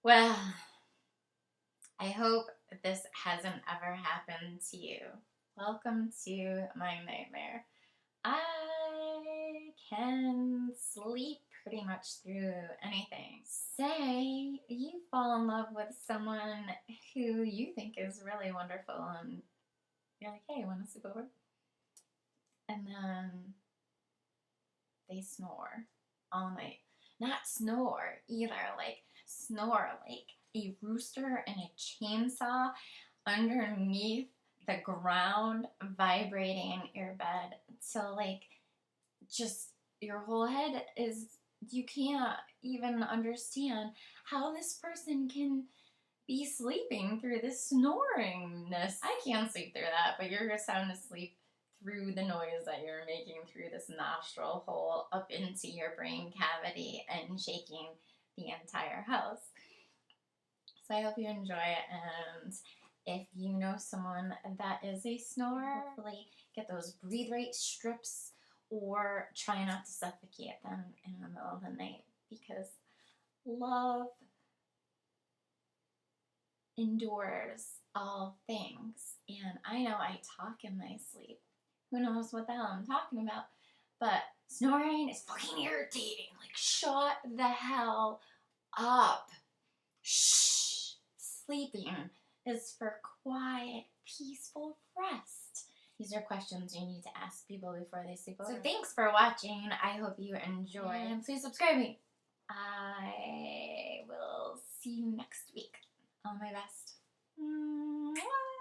Well, I hope this hasn't ever happened to you. Welcome to my nightmare. I can sleep pretty much through anything. Say you fall in love with someone who you think is really wonderful and you're like, hey, want to sleep over? And then they snore all night. Not snore either, like snore like a rooster and a chainsaw underneath the ground vibrating your bed till like just your whole head is, you can't even understand how this person can be sleeping through this snoringness. I can't sleep through that, but you're sound asleep through the noise that you're making through this nostril hole up into your brain cavity and shaking the entire house. So I hope you enjoy it, and if you know someone that is a snorer, hopefully get those breathe right strips or try not to suffocate them in the middle of the night, because love endures all things. And I know I talk in my sleep. Who knows what the hell I'm talking about? But snoring is fucking irritating. Like, shut the hell up. Shh. Sleeping is for quiet, peaceful rest. These are questions you need to ask people before they sleep over. So thanks for watching. I hope you enjoy. And please subscribe me. I will see you next week on My Best. Mwah.